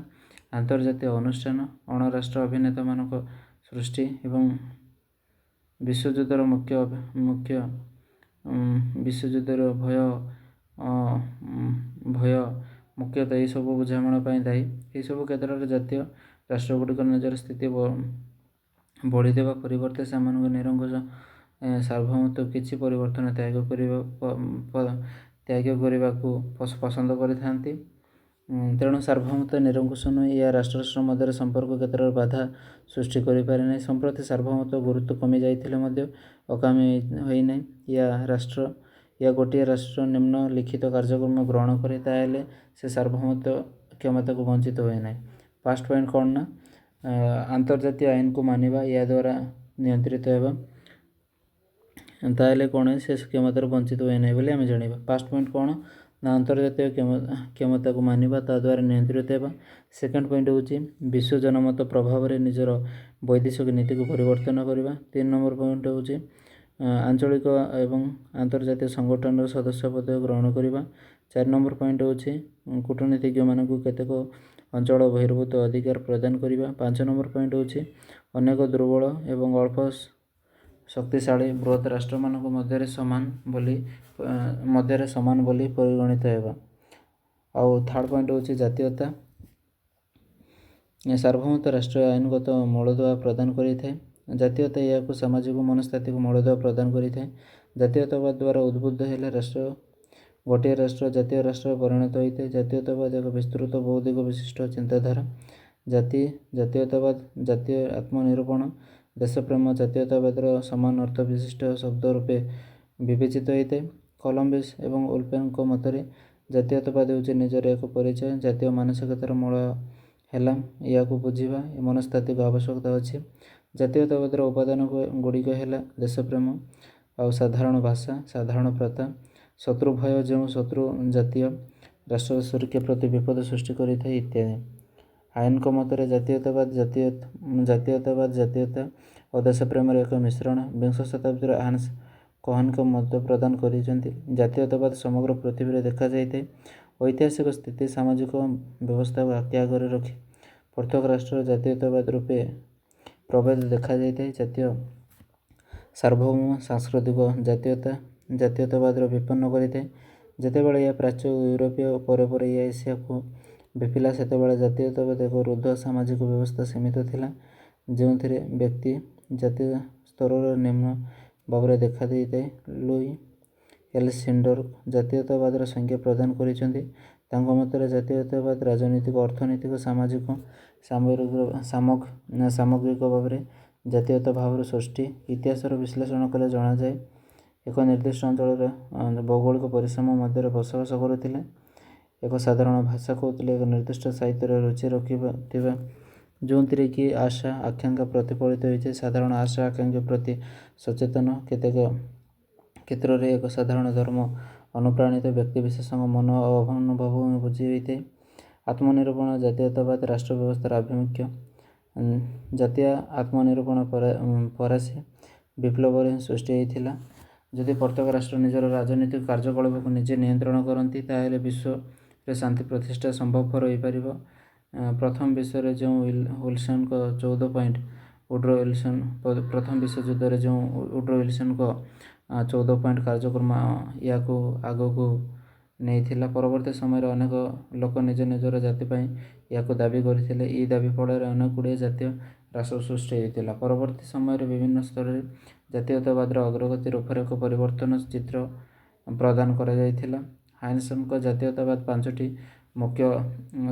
ଆନ୍ତର୍ଜାତୀୟ ଅନୁଷ୍ଠାନ ଅଣରାଷ୍ଟ୍ର ଅଭିନେତାମାନଙ୍କ ସୃଷ୍ଟି ଏବଂ ବିଶ୍ୱଯୁଦ୍ଧର ଭୟ ମୁଖ୍ୟତଃ ଏହିସବୁ ବୁଝାମଣା ପାଇଁ ଦାୟୀ। ଏହିସବୁ କ୍ଷେତ୍ରରେ ଜାତୀୟ ରାଷ୍ଟ୍ରଗୁଡ଼ିକ ନିଜର ସ୍ଥିତି ବଢ଼ିଦେବା ପରିବର୍ତ୍ତେ ସେମାନଙ୍କ ନିରଙ୍କୁଶ ସାର୍ବଭୌମତ୍ୱ କିଛି ପରିବର୍ତ୍ତନ ତ୍ୟାଗ କରିବାକୁ ପସନ୍ଦ କରିଥାନ୍ତି। ତେଣୁ ସାର୍ବଭୌମତ୍ୱ ନିରଙ୍କୁଶ ନୁହେଁ, ଏହା ରାଷ୍ଟ୍ର ମଧ୍ୟରେ ସମ୍ପର୍କ କ୍ଷେତ୍ରରେ ବାଧା ସୃଷ୍ଟି କରିପାରେ ନାହିଁ। ସମ୍ପ୍ରତି ସାର୍ବଭୌମତ୍ୱ ଗୁରୁତ୍ୱ କମି ଯାଇଥିଲେ ମଧ୍ୟ ଅକାମୀ ହୋଇନାହିଁ। ଏହା ଗୋଟିଏ ରାଷ୍ଟ୍ର ନିମ୍ନ ଲିଖିତ କାର୍ଯ୍ୟକ୍ରମ ଗ୍ରହଣ କରେ, ତାହେଲେ ସେ ସାର୍ବଭୌମତ୍ୱ କ୍ଷମତାକୁ ବଞ୍ଚିତ ହୁଏ ନାହିଁ। ଫାର୍ଷ୍ଟ ପଏଣ୍ଟ କ'ଣ ନା ଆନ୍ତର୍ଜାତୀୟ ଆଇନକୁ ମାନିବା, ଏହା ଦ୍ୱାରା ନିୟନ୍ତ୍ରିତ ହେବା, ତାହେଲେ କ'ଣ ସେ କ୍ଷମତାରୁ ବଞ୍ଚିତ ହୁଏ ନାହିଁ ବୋଲି ଆମେ ଜାଣିବା। ଫାର୍ଷ୍ଟ ପଏଣ୍ଟ କ'ଣ ନା ଆନ୍ତର୍ଜାତୀୟ କ୍ଷମତାକୁ ମାନିବା, ତା ଦ୍ୱାରା ନିୟନ୍ତ୍ରିତ ହେବା। ସେକେଣ୍ଡ ପଏଣ୍ଟ ହେଉଛି ବିଶ୍ୱ ଜନମତ ପ୍ରଭାବରେ ନିଜର ବୈଦେଶିକ ନୀତିକୁ ପରିବର୍ତ୍ତନ କରିବା। 3 ନମ୍ବର ପଏଣ୍ଟ ହେଉଛି ଆଞ୍ଚଳିକ ଏବଂ ଆନ୍ତର୍ଜାତୀୟ ସଂଗଠନର ସଦସ୍ୟ ପଦ ଗ୍ରହଣ କରିବା। 4 ନମ୍ବର ପଏଣ୍ଟ ହେଉଛି କୂଟନୀତିଜ୍ଞମାନଙ୍କୁ କେତେକ ଅଞ୍ଚଳ ବହିର୍ଭୂତ ଅଧିକାର ପ୍ରଦାନ କରିବା। 5 ନମ୍ବର ପଏଣ୍ଟ ହେଉଛି ଅନେକ ଦୁର୍ବଳ ଏବଂ ଅଳ୍ପ ଶକ୍ତିଶାଳୀ ବୃହତ୍ ରାଷ୍ଟ୍ରମାନଙ୍କ ମଧ୍ୟରେ ସମାନ ବୋଲି ପରିଗଣିତ ହେବା। ଆଉ ଥାର୍ଡ଼ ପଏଣ୍ଟ ହେଉଛି ଜାତୀୟତା। ସାର୍ବଭୌମତ୍ୱ ରାଷ୍ଟ୍ରୀୟ ଆଇନଗତ ମୂଳଦୁଆ ପ୍ରଦାନ କରିଥାଏ। ଜାତୀୟତା ଏହାକୁ ସାମାଜିକ ମନସ୍ତାତ୍ତ୍ୱିକ ମୂଳଦୁଆ ପ୍ରଦାନ କରିଥାଏ। ଜାତୀୟତାବାଦ ଦ୍ୱାରା ଉଦ୍ବୁଦ୍ଧ ହେଲେ ଗୋଟିଏ ରାଷ୍ଟ୍ର ଜାତୀୟ ରାଷ୍ଟ୍ରରେ ପରିଣତ ହୋଇଥାଏ। ଜାତୀୟତାବାଦ ଏକ ବିସ୍ତୃତ ବୌଦ୍ଧିକ ବିଶିଷ୍ଟ ଚିନ୍ତାଧାରା। ଜାତୀୟତାବାଦ ଜାତୀୟ ଆତ୍ମନିରୂପଣ ଦେଶପ୍ରେମ ଜାତୀୟତାବାଦର ସମାନ ଅର୍ଥ ବିଶିଷ୍ଟ ଶବ୍ଦ ରୂପେ ବିବେଚିତ ହୋଇଥାଏ। କଲମ୍ବିସ୍ ଏବଂ ଉଲ୍ଫେଙ୍କ ମତରେ ଜାତୀୟତାବାଦ ହେଉଛି ନିଜର ଏକ ପରିଚୟ। ଜାତୀୟ ମାନସିକତାର ମୂଳ ହେଲା ଏହାକୁ ବୁଝିବା ମନସ୍ତାତ୍ତ୍ୱିକ ଆବଶ୍ୟକତା ଅଛି। ଜାତୀୟତାବାଦର ଉପାଦାନ ଗୁଡ଼ିକ ହେଲା ଦେଶପ୍ରେମ ଆଉ ସାଧାରଣ ଭାଷା, ସାଧାରଣ ପ୍ରଥା, ଶତ୍ରୁ ଭୟ ଯେଉଁ ଶତ୍ରୁ ଜାତୀୟ ରାଷ୍ଟ୍ରର ସୁରକ୍ଷା ପ୍ରତି ବିପଦ ସୃଷ୍ଟି କରିଥାଏ ଇତ୍ୟାଦି। ଆଇନଙ୍କ ମତରେ ଜାତୀୟତା ଓ ଦେଶପ୍ରେମର ଏକ ମିଶ୍ରଣ। ବିଂଶ ଶତାବ୍ଦୀର ହାନ୍ସ କୋହେନ୍ଙ୍କ ମତ ପ୍ରଦାନ କରିଛନ୍ତି ଜାତୀୟତାବାଦ ସମଗ୍ର ପୃଥିବୀରେ ଦେଖାଯାଇଥାଏ। ଐତିହାସିକ ସ୍ଥିତି ସାମାଜିକ ବ୍ୟବସ୍ଥାକୁ ଆଖି ଆଗରେ ରଖି ପ୍ରତ୍ୟେକ ରାଷ୍ଟ୍ରରେ ଜାତୀୟତାବାଦ ରୂପେ ପ୍ରଭେଦ ଦେଖାଯାଇଥାଏ। ଜାତୀୟ ସାର୍ବଭୌମ ସାଂସ୍କୃତିକ ଜାତୀୟତାବାଦର ବିପନ୍ନ କରିଥାଏ। ଯେତେବେଳେ ଏହା ପ୍ରାଚ୍ୟ ୟୁରୋପୀୟ ପରେ ଏହା ଏସିଆକୁ ବ୍ୟାପିଲା, ସେତେବେଳେ ଜାତୀୟତାବାଦ ଏକ ରୁଦ୍ଧ ସାମାଜିକ ବ୍ୟବସ୍ଥା ସୀମିତ ଥିଲା, ଯେଉଁଥିରେ ବ୍ୟକ୍ତି ଜାତୀୟ ସ୍ତରରେ ନିମ୍ନ ଭାବରେ ଦେଖାଦେଇଥାଏ। ଲୁଇ ଏଲ୍ ସିଣ୍ଡର ଜାତୀୟତାବାଦର ସଂଜ୍ଞା ପ୍ରଦାନ କରିଛନ୍ତି। ତାଙ୍କ ମତରେ ଜାତୀୟତାବାଦ ରାଜନୈତିକ, ଅର୍ଥନୈତିକ, ସାମାଜିକ, ସାମଗ୍ରିକ ଭାବରେ ଜାତୀୟତା ଭାବର ସୃଷ୍ଟି। ଇତିହାସର ବିଶ୍ଳେଷଣ କଲେ ଜଣାଯାଏ ଏକ ନିର୍ଦ୍ଦିଷ୍ଟ ଅଞ୍ଚଳରେ ଭୌଗୋଳିକ ପରିସୀମା ମଧ୍ୟରେ ବସବାସ କରୁଥିଲେ, ଏକ ସାଧାରଣ ଭାଷା କହୁଥିଲେ, ଏକ ନିର୍ଦ୍ଦିଷ୍ଟ ସାହିତ୍ୟରେ ରୁଚି ରଖିଥିବା ଯେଉଁଥିରେ କି ଆଶା ଆକାଂକ୍ଷା ପ୍ରତିଫଳିତ ହୋଇଥାଏ, ସାଧାରଣ ଆଶା ଆକାଂକ୍ଷା ପ୍ରତି ସଚେତନ, କେତେକ କ୍ଷେତ୍ରରେ ଏକ ସାଧାରଣ ଧର୍ମ ଅନୁପ୍ରାଣିତ ବ୍ୟକ୍ତିବିଶେଷଙ୍କ ମନ ଓ ଅନୁଭବ ବୁଝି ହୋଇଥାଏ। ଆତ୍ମନିରୂପଣ ଜାତୀୟତାବାଦ ରାଷ୍ଟ୍ର ବ୍ୟବସ୍ଥାର ଆଭିମୁଖ୍ୟ। ଜାତୀୟ ଆତ୍ମନିରୂପଣ ଫରାସୀ ବିପ୍ଳବରେ ସୃଷ୍ଟି ହୋଇଥିଲା। ଯଦି ପ୍ରତ୍ୟେକ ରାଷ୍ଟ୍ର ନିଜର ରାଜନୈତିକ କାର୍ଯ୍ୟକଳାପକୁ ନିଜେ ନିୟନ୍ତ୍ରଣ କରନ୍ତି ତାହେଲେ ବିଶ୍ୱରେ ଶାନ୍ତି ପ୍ରତିଷ୍ଠା ସମ୍ଭବପର ହୋଇପାରିବ। ପ୍ରଥମ ବିଶ୍ୱରେ ଯେଉଁ ୱିଲସନଙ୍କ 14 ପଏଣ୍ଟ ଉଡ୍ରୋ ୱିଲସନ ପ୍ରଥମ ବିଶ୍ୱଯୁଦ୍ଧରେ ଯେଉଁ ଉଡ୍ରୋ ୱିଲସନଙ୍କ 14 ପଏଣ୍ଟ କାର୍ଯ୍ୟକ୍ରମ ଏହାକୁ ଆଗକୁ ନେଇଥିଲା। ପରବର୍ତ୍ତୀ ସମୟରେ ଅନେକ ଲୋକ ନିଜ ନିଜର ଜାତି ପାଇଁ ଏହାକୁ ଦାବି କରିଥିଲେ। ଏହି ଦାବି ଫଳରେ ଅନେକ ଗୁଡ଼ିଏ ଜାତୀୟ ରାଷ୍ଟ୍ର ସୃଷ୍ଟି ହୋଇଥିଲା। ପରବର୍ତ୍ତୀ ସମୟରେ ବିଭିନ୍ନ ସ୍ତରରେ ଜାତୀୟତାବାଦର ଅଗ୍ରଗତି ରୂପରେଖ ପରିବର୍ତ୍ତନ ଚିତ୍ର ପ୍ରଦାନ କରାଯାଇଥିଲା। ହାଇନ୍ସଙ୍କ ଜାତୀୟତାବାଦ 5ଟି ମୁଖ୍ୟ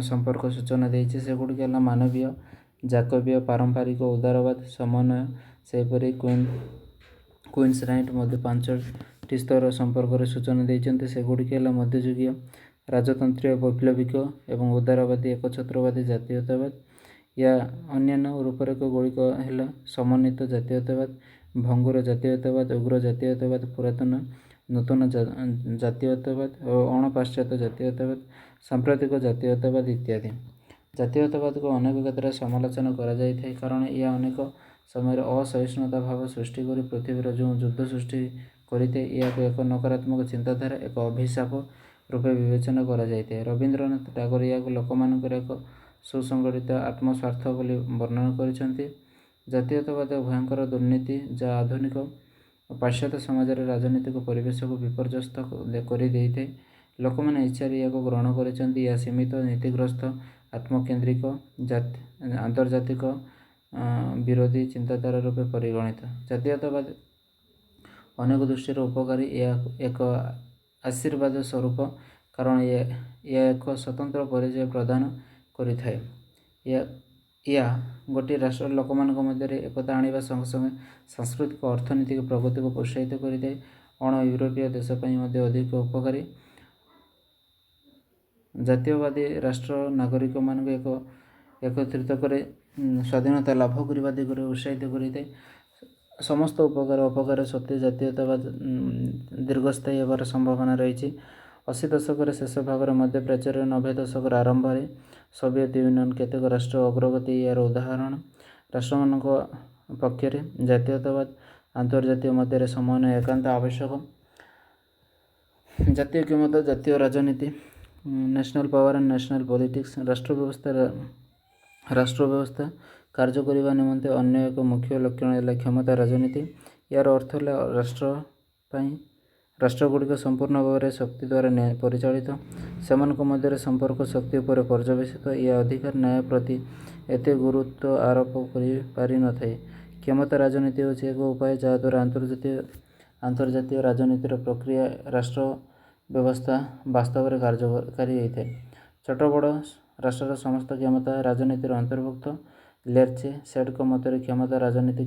ସମ୍ପର୍କ ସୂଚନା ଦେଇଛି। ସେଗୁଡ଼ିକ ହେଲା ମାନବୀୟ, ଜାକବୀୟ, ପାରମ୍ପରିକ, ଉଦାରବାଦ, ସମନ୍ୱୟ। ସେହିପରି କୁଇନ୍ସ ରାଇଟ୍ ମଧ୍ୟ 5ଟି ସ୍ତର ସମ୍ପର୍କରେ ସୂଚନା ଦେଇଛନ୍ତି। ସେଗୁଡ଼ିକ ହେଲା ମଧ୍ୟଯୁଗୀୟ, ରାଜତନ୍ତ୍ରୀୟ, ବୈପ୍ଳବିକ ଏବଂ ଉଦାରବାଦୀ ଏକଛତ୍ରବାଦୀ ଜାତୀୟତାବାଦ। ଏହା ଅନ୍ୟାନ୍ୟ ରୂପରେଖ ଗୁଡ଼ିକ ହେଲା ସମନ୍ୱିତ ଜାତୀୟତାବାଦ, ଭଙ୍ଗୁର ଜାତୀୟତାବାଦ, ଉଗ୍ର ଜାତୀୟତାବାଦ, ପୁରାତନ ନୂତନ ଜାତୀୟତାବାଦ ଓ ଅଣ-ପାଶ୍ଚାତ୍ୟ ଜାତୀୟତାବାଦ, ସାମ୍ପ୍ରତିକ ଜାତୀୟତାବାଦ ଇତ୍ୟାଦି। ଜାତୀୟତାବାଦକୁ ଅନେକ କ୍ଷେତ୍ରରେ ସମାଲୋଚନା କରାଯାଇଥାଏ କାରଣ ଏହା ଅନେକ ସମୟରେ ଅସହିଷ୍ଣୁତା ଭାବ ସୃଷ୍ଟି କରି ପୃଥିବୀର ଯେଉଁ ଯୁଦ୍ଧ ସୃଷ୍ଟି କରିଥାଏ। ଏହାକୁ ଏକ ନକାରାତ୍ମକ ଚିନ୍ତାଧାରା, ଏକ ଅଭିଶାପ ରୂପେ ବିବେଚନା କରାଯାଇଥାଏ। ରବୀନ୍ଦ୍ରନାଥ ଟାଗୋର ଏହାକୁ ଲୋକମାନଙ୍କର ଏକ ସୁସଂଗଠିତ ଆତ୍ମସ୍ୱାର୍ଥ ବୋଲି ବର୍ଣ୍ଣନା କରିଛନ୍ତି। ଜାତୀୟତାବାଦ ଭୟଙ୍କର ଦୁର୍ନୀତି ଯାହା ଆଧୁନିକ ପାଶ୍ଚାତ୍ୟ ସମାଜରେ ରାଜନୈତିକ ପରିବେଶକୁ ବିପର୍ଯ୍ୟସ୍ତ କରିଦେଇଥାଏ। ଲୋକମାନେ ଇଚ୍ଛାରେ ଏହାକୁ ଗ୍ରହଣ କରିଛନ୍ତି। ଏହା ସୀମିତ, ନୀତିଗ୍ରସ୍ତ, ଆତ୍ମକେନ୍ଦ୍ରିକ, ଆନ୍ତର୍ଜାତିକ ବିରୋଧୀ ଚିନ୍ତାଧାରା ରୂପେ ପରିଗଣିତ। ଜାତୀୟତାବାଦ ଅନେକ ଦୃଷ୍ଟିରୁ ଉପକାରୀ। ଏହା ଏକ ଆଶୀର୍ବାଦ ସ୍ୱରୂପ କାରଣ ଏହା ଏକ ସ୍ୱତନ୍ତ୍ର ପରିଚୟ ପ୍ରଦାନ କରିଥାଏ। ଏହା ଗୋଟିଏ ରାଷ୍ଟ୍ରର ଲୋକମାନଙ୍କ ମଧ୍ୟରେ ଏକତା ଆଣିବା ସଙ୍ଗେ ସଙ୍ଗେ ସାଂସ୍କୃତିକ ଓ ଅର୍ଥନୈତିକ ପ୍ରଗତିକୁ ପ୍ରୋତ୍ସାହିତ କରିଥାଏ। ଅଣ-ୟୁରୋପୀୟ ଦେଶ ପାଇଁ ମଧ୍ୟ ଅଧିକ ଉପକାରୀ। ଜାତୀୟବାଦୀ ରାଷ୍ଟ୍ର ନାଗରିକମାନଙ୍କୁ ଏକତ୍ରିତ କରି ସ୍ୱାଧୀନତା ଲାଭ କରିବା ଦିଗରେ ଉତ୍ସାହିତ କରିଥାଏ। ସମସ୍ତ ଉପକାର ଅପକାର ସତ୍ତ୍ୱେ ଜାତୀୟତାବାଦ ଦୀର୍ଘସ୍ଥାୟୀ ହେବାର ସମ୍ଭାବନା ରହିଛି। 80 ଦଶକର ଶେଷ ଭାଗରେ, ମଧ୍ୟପ୍ରାଚ୍ୟରେ 90 ଦଶକର ଆରମ୍ଭରେ ସୋଭିଏତ୍ ୟୁନିୟନ କେତେକ ରାଷ୍ଟ୍ର ଅଗ୍ରଗତି ଏହାର ଉଦାହରଣ। ରାଷ୍ଟ୍ରମାନଙ୍କ ପକ୍ଷରେ ଜାତୀୟତାବାଦ ଆନ୍ତର୍ଜାତୀୟ ମଧ୍ୟରେ ସମନ୍ୱୟ ଏକାନ୍ତ ଆବଶ୍ୟକ। ଜାତୀୟ କ୍ଷମତା, ଜାତୀୟ ରାଜନୀତି, national power and national politics. ରାଷ୍ଟ୍ର ବ୍ୟବସ୍ଥା କାର୍ଯ୍ୟ କରିବା ନିମନ୍ତେ ଅନ୍ୟ ଏକ ମୁଖ୍ୟ ଲକ୍ଷଣ ହେଲା କ୍ଷମତା ରାଜନୀତି। ଏହାର ଅର୍ଥ ହେଲା ରାଷ୍ଟ୍ରଗୁଡ଼ିକ ସମ୍ପୂର୍ଣ୍ଣ ଭାବରେ ଶକ୍ତି ଦ୍ୱାରା ପରିଚାଳିତ। ସେମାନଙ୍କ ମଧ୍ୟରେ ସମ୍ପର୍କ ଶକ୍ତି ଉପରେ ପର୍ଯ୍ୟବେସିତ। ଏହା ଅଧିକାର ନ୍ୟାୟ ପ୍ରତି ଏତେ ଗୁରୁତ୍ୱ ଆରୋପ କରିପାରିନଥାଏ। କ୍ଷମତା ରାଜନୀତି ହେଉଛି ଏକ ଉପାୟ ଯାହାଦ୍ୱାରା ଆନ୍ତର୍ଜାତୀୟ ରାଜନୀତିର ପ୍ରକ୍ରିୟା ରାଷ୍ଟ୍ର ବ୍ୟବସ୍ଥା ବାସ୍ତବରେ କାର୍ଯ୍ୟକାରୀ ହୋଇଥାଏ। ଛୋଟ ବଡ଼ ରାଷ୍ଟ୍ରର ସମସ୍ତ କ୍ଷମତା ରାଜନୀତିର ଅନ୍ତର୍ଭୁକ୍ତ। ଲେର୍ଚେ ସେଡ୍‌ଙ୍କ ମତରେ କ୍ଷମତା ରାଜନୀତି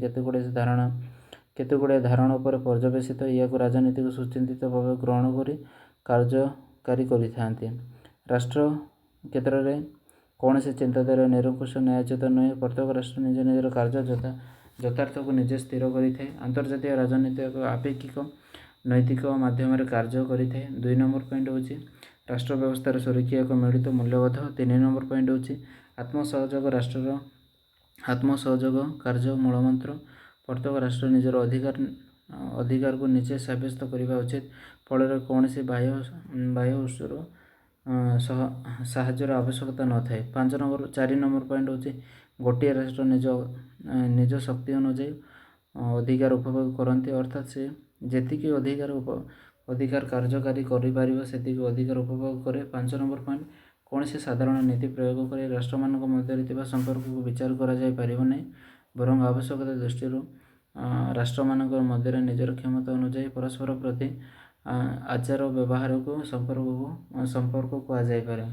କେତେଗୁଡ଼ିଏ ଧାରଣା ଉପରେ ପର୍ଯ୍ୟବେସିତ। ଏହାକୁ ରାଜନୀତିକ ସୁଚିନ୍ତିତ ଭାବେ ଗ୍ରହଣ କରି କାର୍ଯ୍ୟକାରୀ କରିଥାନ୍ତି। ରାଷ୍ଟ୍ର କ୍ଷେତ୍ରରେ କୌଣସି ଚିନ୍ତାଧାରା ନିରଙ୍କୁଶ, ନ୍ୟାୟୋଚିତ ନୁହେଁ। ପ୍ରତ୍ୟେକ ରାଷ୍ଟ୍ର ନିଜ ନିଜର କାର୍ଯ୍ୟ ଯଥାର୍ଥକୁ ନିଜେ ସ୍ଥିର କରିଥାଏ। ଆନ୍ତର୍ଜାତୀୟ ରାଜନୀତି ଏକ ଆପେକ୍ଷିକ ନୈତିକ ମାଧ୍ୟମରେ କାର୍ଯ୍ୟ କରିଥାଏ। 2 ନମ୍ବର ପଏଣ୍ଟ ହେଉଛି ରାଷ୍ଟ୍ର ବ୍ୟବସ୍ଥାର ସୁରକ୍ଷା ଏକ ମିଳିତ ମୂଲ୍ୟବୋଧ। 3 ନମ୍ବର ପଏଣ୍ଟ ହେଉଛି ଆତ୍ମସହଯୋଗ ରାଷ୍ଟ୍ରର ଆତ୍ମସହଯୋଗ କାର୍ଯ୍ୟ ମୂଳମନ୍ତ୍ର। ପ୍ରତ୍ୟେକ ରାଷ୍ଟ୍ର ନିଜର ଅଧିକାରକୁ ନିଜେ ସାବ୍ୟସ୍ତ କରିବା ଉଚିତ, ଫଳରେ କୌଣସି ବାହ୍ୟ ଉତ୍ସର ସାହାଯ୍ୟର ଆବଶ୍ୟକତା ନଥାଏ। 4 ନମ୍ବର ପଏଣ୍ଟ ହେଉଛି ଗୋଟିଏ ରାଷ୍ଟ୍ର ନିଜ ଶକ୍ତି ଅନୁଯାୟୀ ଅଧିକାର ଉପଭୋଗ କରନ୍ତି, ଅର୍ଥାତ୍ ସେ ଯେତିକି ଅଧିକାର କାର୍ଯ୍ୟକାରୀ କରିପାରିବ ସେତିକି ଅଧିକାର ଉପଭୋଗ କରେ। 5 ନମ୍ବର ପଏଣ୍ଟ କୌଣସି ସାଧାରଣ ନୀତି ପ୍ରୟୋଗ କରି ରାଷ୍ଟ୍ରମାନଙ୍କ ମଧ୍ୟରେ ଥିବା ସମ୍ପର୍କକୁ ବିଚାର କରାଯାଇପାରିବ ନାହିଁ, ବରଂ ଆବଶ୍ୟକତା ଦୃଷ୍ଟିରୁ ରାଷ୍ଟ୍ରମାନଙ୍କ ମଧ୍ୟରେ ନିଜର କ୍ଷମତା ଅନୁଯାୟୀ ପରସ୍ପର ପ୍ରତି ଆଚାର ବ୍ୟବହାରକୁ ସମ୍ପର୍କ କୁହାଯାଇପାରେ।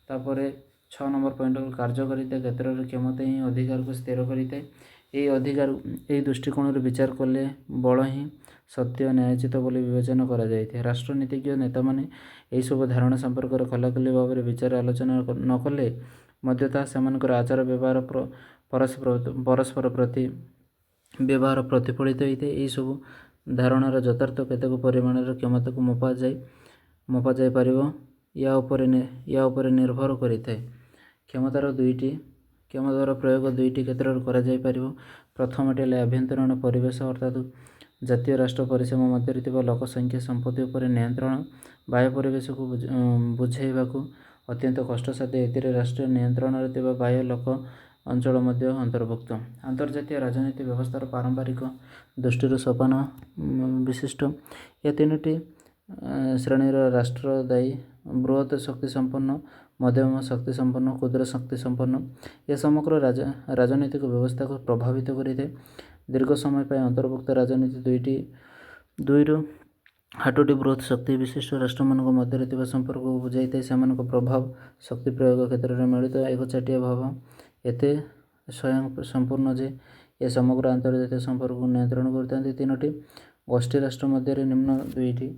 ତାପରେ 6 ନମ୍ବର ପଏଣ୍ଟ କାର୍ଯ୍ୟକାରିତା କ୍ଷେତ୍ରରେ କ୍ଷମତା ହିଁ ଅଧିକାରକୁ ସ୍ଥିର କରିଥାଏ। ଏହି ଦୃଷ୍ଟିକୋଣରୁ ବିଚାର କଲେ ବଳ ହିଁ ସତ୍ୟ ନ୍ୟାୟୋଚିତ ବୋଲି ବିବେଚନା କରାଯାଇଥାଏ। ରାଷ୍ଟ୍ରନୀତିଜ୍ଞ ନେତାମାନେ ଏହିସବୁ ଧାରଣା ସମ୍ପର୍କରେ ଖୋଲାଖୋଲି ଭାବରେ ବିଚାର ଆଲୋଚନା ନ କଲେ ମଧ୍ୟ ତାହା ସେମାନଙ୍କର ଆଚାର ବ୍ୟବହାର ପରସ୍ପର ପ୍ରତି ବ୍ୟବହାର ପ୍ରତିଫଳିତ ହୋଇଥାଏ। ଏହିସବୁ ଧାରଣାର ଯଥାର୍ଥ କେତେକ ପରିମାଣର କ୍ଷମତାକୁ ମପାଯାଇପାରିବ ୟା ଉପରେ ନିର୍ଭର କରିଥାଏ। କ୍ଷମତାର ପ୍ରୟୋଗ ଦୁଇଟି କ୍ଷେତ୍ରରେ କରାଯାଇପାରିବ। ପ୍ରଥମଟି ହେଲା ଆଭ୍ୟନ୍ତରୀଣ ପରିବେଶ ଅର୍ଥାତ୍ ଜାତୀୟ ରାଷ୍ଟ୍ର ପରିସୀମା ମଧ୍ୟରେ ଥିବା ଲୋକ ସଂଖ୍ୟା ସମ୍ପତ୍ତି ଉପରେ ନିୟନ୍ତ୍ରଣ। ବାହ୍ୟ ପରିବେଶକୁ ବୁଝାଇବାକୁ ଅତ୍ୟନ୍ତ କଷ୍ଟସାଧ୍ୟ। ଏଥିରେ ରାଷ୍ଟ୍ରୀୟ ନିୟନ୍ତ୍ରଣରେ ଥିବା ବାହ୍ୟ ଲୋକ ଅଞ୍ଚଳ ମଧ୍ୟ ଅନ୍ତର୍ଭୁକ୍ତ। ଆନ୍ତର୍ଜାତୀୟ ରାଜନୀତି ବ୍ୟବସ୍ଥାର ପାରମ୍ପରିକ ଦୃଷ୍ଟିରୁ ସୋପାନ ବିଶିଷ୍ଟ। ଏ ତିନୋଟି ଶ୍ରେଣୀର ରାଷ୍ଟ୍ର ଦାୟୀ। ବୃହତ୍ ଶକ୍ତିସମ୍ପନ୍ନ, ମଧ୍ୟମ ଶକ୍ତିସମ୍ପନ୍ନ, କ୍ଷୁଦ୍ର ଶକ୍ତିସମ୍ପନ୍ନ। ଏ ସମଗ୍ର ରାଜନୈତିକ ବ୍ୟବସ୍ଥାକୁ ପ୍ରଭାବିତ କରିଥାଏ। ଦୀର୍ଘ ସମୟ ପାଇଁ ଅନ୍ତର୍ଭୁକ୍ତ ରାଜନୀତି ଦୁଇରୁ 8ଟି ବୃହତ୍ ଶକ୍ତି ବିଶିଷ୍ଟ ରାଷ୍ଟ୍ରମାନଙ୍କ ମଧ୍ୟରେ ଥିବା ସମ୍ପର୍କକୁ ବୁଝାଇଥାଏ। ସେମାନଙ୍କ ପ୍ରଭାବ ଶକ୍ତି ପ୍ରୟୋଗ କ୍ଷେତ୍ରରେ ମିଳିତ ଏକଚାଟିଆ ଭାବ ଏତେ ସ୍ୱୟଂସମ୍ପୂର୍ଣ୍ଣ ଯେ ଏ ସମଗ୍ର ଆନ୍ତର୍ଜାତିକ ସମ୍ପର୍କକୁ ନିୟନ୍ତ୍ରଣ କରିଥାନ୍ତି। 3ଟି ଗୋଷ୍ଠୀ ରାଷ୍ଟ୍ର ମଧ୍ୟରେ ନିମ୍ନ 2ଟି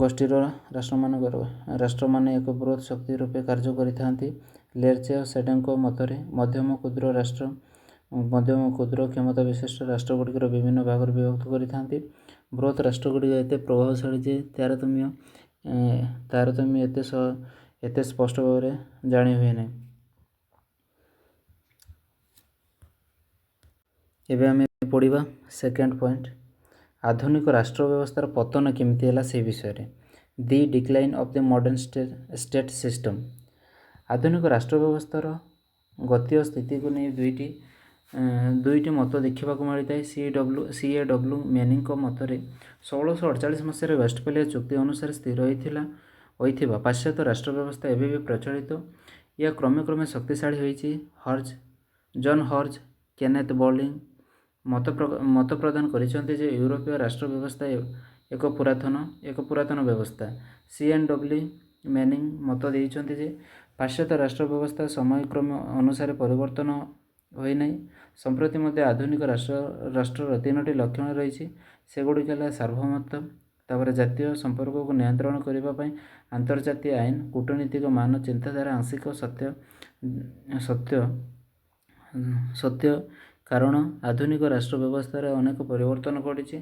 ଗୋଷ୍ଠୀର ରାଷ୍ଟ୍ରମାନେ ଏକ ବୃହତ୍ ଶକ୍ତି ରୂପେ କାର୍ଯ୍ୟ କରିଥାନ୍ତି। ଲେର୍ଚେ ଓ ସେଡେଙ୍କ ମତରେ ମଧ୍ୟମ କ୍ଷୁଦ୍ର କ୍ଷମତା ବିଶିଷ୍ଟ ରାଷ୍ଟ୍ରଗୁଡ଼ିକର ବିଭିନ୍ନ ଭାଗରେ ବିଭକ୍ତ କରିଥାନ୍ତି। ବୃହତ୍ ରାଷ୍ଟ୍ରଗୁଡ଼ିକ ଏତେ ପ୍ରଭାବଶାଳୀ ଯେ ତାରତମ୍ୟ ଏତେ ସ୍ପଷ୍ଟ ଭାବରେ ଜାଣି ହୁଏ ନାହିଁ। ଏବେ ଆମେ ପଢ଼ିବା ସେକେଣ୍ଡ ପଏଣ୍ଟ, ଆଧୁନିକ ରାଷ୍ଟ୍ର ବ୍ୟବସ୍ଥାର ପତନ କେମିତି ହେଲା ସେ ବିଷୟରେ। The decline of the modern state system. ଆଧୁନିକ ରାଷ୍ଟ୍ର ବ୍ୟବସ୍ଥାର ଗତି ଓ ସ୍ଥିତିକୁ ନେଇ ଦୁଇଟି ମତ ଦେଖିବାକୁ ମିଳିଥାଏ। ସି.ଏ.ଡବ୍ଲ୍ୟୁ. ମେନିଙ୍କ ମତରେ 1648 ମସିହାରେ ୱେଷ୍ଟଫାଲିଆ ଚୁକ୍ତି ଅନୁସାରେ ସ୍ଥିର ହୋଇଥିବା ପାଶ୍ଚାତ୍ୟ ରାଷ୍ଟ୍ର ବ୍ୟବସ୍ଥା ଏବେ ବି ପ୍ରଚଳିତ। ଏହା କ୍ରମେ ଶକ୍ତିଶାଳୀ ହୋଇଛି। ଜନ୍ ହର୍ଜ, କେନେଥ ବୋଲିଂ ମତ ପ୍ରଦାନ କରିଛନ୍ତି ଯେ ୟୁରୋପୀୟ ରାଷ୍ଟ୍ର ବ୍ୟବସ୍ଥା ଏକ ପୁରାତନ ବ୍ୟବସ୍ଥା। ସି.ଏନ୍.ଡବ୍ଲ୍ୟୁ. ମେନିଂ ମତ ଦେଇଛନ୍ତି ଯେ ପାଶ୍ଚାତ୍ୟ ରାଷ୍ଟ୍ର ବ୍ୟବସ୍ଥା ସମୟକ୍ରମ ଅନୁସାରେ ପରିବର୍ତ୍ତନ ହୋଇନାହିଁ। ସମ୍ପ୍ରତି ମଧ୍ୟ ଆଧୁନିକ ରାଷ୍ଟ୍ରର 3ଟି ଲକ୍ଷଣ ରହିଛି। ସେଗୁଡ଼ିକ ହେଲା ସାର୍ବଭୌମତ୍ୱ, ତାପରେ ଜାତୀୟ ସମ୍ପର୍କକୁ ନିୟନ୍ତ୍ରଣ କରିବା ପାଇଁ ଆନ୍ତର୍ଜାତୀୟ ଆଇନ, କୂଟନୀତିକ ମାନ, ଚିନ୍ତାଧାରା, ଆଂଶିକ ସତ୍ୟ। କାରଣ ଆଧୁନିକ ରାଷ୍ଟ୍ର ବ୍ୟବସ୍ଥାରେ ଅନେକ ପରିବର୍ତ୍ତନ ଘଟିଛି।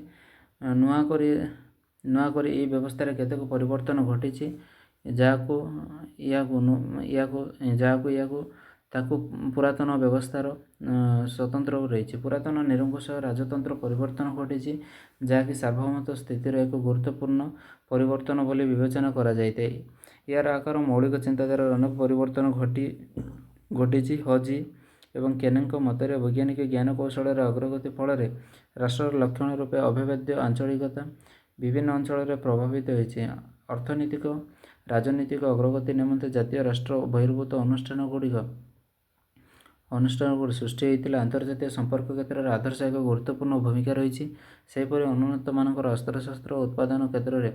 ନୂଆ କରି ଏହି ବ୍ୟବସ୍ଥାରେ କେତେକ ପରିବର୍ତ୍ତନ ଘଟିଛି ଯାହାକୁ ତାକୁ ପୁରାତନ ବ୍ୟବସ୍ଥାର ସ୍ୱତନ୍ତ୍ର ରହିଛି। ପୁରାତନ ନିରଙ୍କୁଶ ରାଜତନ୍ତ୍ର ପରିବର୍ତ୍ତନ ଘଟିଛି ଯାହାକି ସାର୍ବଭୌମତ୍ୱ ସ୍ଥିତିର ଏକ ଗୁରୁତ୍ୱପୂର୍ଣ୍ଣ ପରିବର୍ତ୍ତନ ବୋଲି ବିବେଚନା କରାଯାଇଥାଏ। ଏହାର ଆକାର ମୌଳିକ ଚିନ୍ତାଧାରାରେ ଅନେକ ପରିବର୍ତ୍ତନ ଘଟିଛି। ହଜି ଏବଂ କେନେଙ୍କ ମତରେ ବୈଜ୍ଞାନିକ ଜ୍ଞାନକୌଶଳର ଅଗ୍ରଗତି ଫଳରେ ରାଷ୍ଟ୍ରର ଲକ୍ଷଣ ରୂପେ ଅଭେଦ୍ୟ ଆଞ୍ଚଳିକତା ବିଭିନ୍ନ ଅଞ୍ଚଳରେ ପ୍ରଭାବିତ ହୋଇଛି। ଅର୍ଥନୈତିକ ରାଜନୈତିକ ଅଗ୍ରଗତି ନିମନ୍ତେ ଜାତୀୟ ରାଷ୍ଟ୍ର ବହିର୍ଭୂତ ଅନୁଷ୍ଠାନଗୁଡ଼ିକ ସୃଷ୍ଟି ହୋଇଥିଲା। ଆନ୍ତର୍ଜାତୀୟ ସମ୍ପର୍କ କ୍ଷେତ୍ରରେ ଆଦର୍ଶ ଏକ ଗୁରୁତ୍ୱପୂର୍ଣ୍ଣ ଭୂମିକା ରହିଛି। ସେହିପରି ଅନୁନ୍ନତମାନଙ୍କର ଅସ୍ତ୍ରଶସ୍ତ୍ର ଉତ୍ପାଦନ କ୍ଷେତ୍ରରେ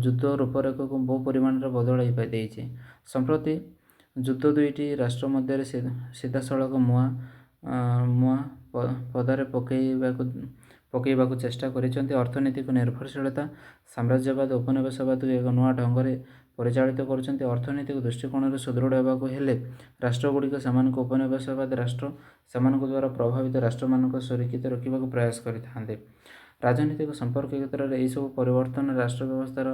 ଯୁଦ୍ଧ ରୂପରେଖକୁ ବହୁ ପରିମାଣରେ ବଦଳାଇ ଦେଇଛି। ସମ୍ପ୍ରତି ଯୁଦ୍ଧ ଦୁଇଟି ରାଷ୍ଟ୍ର ମଧ୍ୟରେ ସିଧାସଳଖ ମୁହାଁ ପଦାରେ ପକାଇବାକୁ ଚେଷ୍ଟା କରିଛନ୍ତି। ଅର୍ଥନୈତିକ ନିର୍ଭରଶୀଳତା ସାମ୍ରାଜ୍ୟବାଦ ଉପନିବେଶବାଦକୁ ଏକ ନୂଆ ଢଙ୍ଗରେ ପରିଚାଳିତ କରୁଛନ୍ତି। ଅର୍ଥନୈତିକ ଦୃଷ୍ଟିକୋଣରୁ ସୁଦୃଢ଼ ହେବାକୁ ହେଲେ ରାଷ୍ଟ୍ରଗୁଡ଼ିକ ସେମାନଙ୍କ ଉପନିବେଶବାଦ ରାଷ୍ଟ୍ର ସେମାନଙ୍କ ଦ୍ୱାରା ପ୍ରଭାବିତ ରାଷ୍ଟ୍ରମାନଙ୍କୁ ସୁରକ୍ଷିତ ରଖିବାକୁ ପ୍ରୟାସ କରିଥାନ୍ତି। ରାଜନୈତିକ ସମ୍ପର୍କ କ୍ଷେତ୍ରରେ ଏହିସବୁ ପରିବର୍ତ୍ତନ ରାଷ୍ଟ୍ର ବ୍ୟବସ୍ଥାର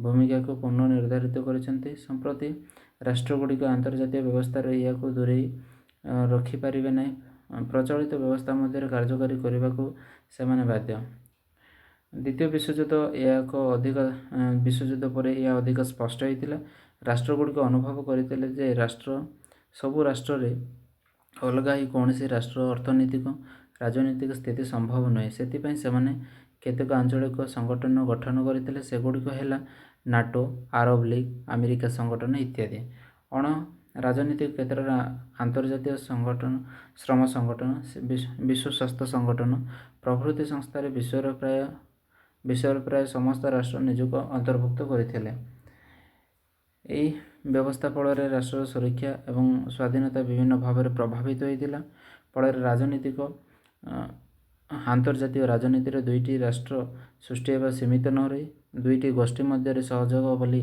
ଭୂମିକାକୁ ପୁନଃ ନିର୍ଦ୍ଧାରିତ କରିଛନ୍ତି। ସମ୍ପ୍ରତି ରାଷ୍ଟ୍ରଗୁଡ଼ିକ ଆନ୍ତର୍ଜାତୀୟ ବ୍ୟବସ୍ଥାରେ ଏହାକୁ ଦୂରେଇ ରଖିପାରିବେ ନାହିଁ। ପ୍ରଚଳିତ ବ୍ୟବସ୍ଥା ମଧ୍ୟରେ କାର୍ଯ୍ୟକାରୀ କରିବାକୁ ସେମାନେ ବାଧ୍ୟ। ଦ୍ୱିତୀୟ ବିଶ୍ୱଯୁଦ୍ଧ ପରେ ଏହା ଅଧିକ ସ୍ପଷ୍ଟ ହୋଇଥିଲା। ରାଷ୍ଟ୍ରଗୁଡ଼ିକ ଅନୁଭବ କରିଥିଲେ ଯେ ସବୁ ରାଷ୍ଟ୍ରରେ ଅଲଗା ହୋଇ କୌଣସି ରାଷ୍ଟ୍ର ଅର୍ଥନୈତିକ ରାଜନୈତିକ ସ୍ଥିତି ସମ୍ଭବ ନୁହେଁ। ସେଥିପାଇଁ ସେମାନେ କେତେକ ଆଞ୍ଚଳିକ ସଂଗଠନ ଗଠନ କରିଥିଲେ। ସେଗୁଡ଼ିକ ହେଲା ନାଟୋ, ଆରବ ଲିଗ୍, ଆମେରିକା ସଂଗଠନ ଇତ୍ୟାଦି। ରାଜନୈତିକ କ୍ଷେତ୍ରରେ ଆନ୍ତର୍ଜାତୀୟ ଶ୍ରମ ସଂଗଠନ, ବିଶ୍ୱ ସ୍ୱାସ୍ଥ୍ୟ ସଂଗଠନ ପ୍ରଭୃତି ସଂସ୍ଥାରେ ବିଶ୍ୱର ପ୍ରାୟ ବିଶ୍ୱର ପ୍ରାୟ ସମସ୍ତ ରାଷ୍ଟ୍ର ନିଜକୁ ଅନ୍ତର୍ଭୁକ୍ତ କରିଥିଲେ। ଏହି ବ୍ୟବସ୍ଥା ଫଳରେ ରାଷ୍ଟ୍ରର ସୁରକ୍ଷା ଏବଂ ସ୍ୱାଧୀନତା ବିଭିନ୍ନ ଭାବରେ ପ୍ରଭାବିତ ହୋଇଥିଲା। ଫଳରେ ରାଜନୈତିକ ଆନ୍ତର୍ଜାତିକ ରାଜନୀତିରେ ଦୁଇଟି ରାଷ୍ଟ୍ର ସୃଷ୍ଟି ହେବା ସୀମିତ ନ ରହି ଦୁଇଟି ଗୋଷ୍ଠୀ ମଧ୍ୟରେ ସହଯୋଗ ବୋଲି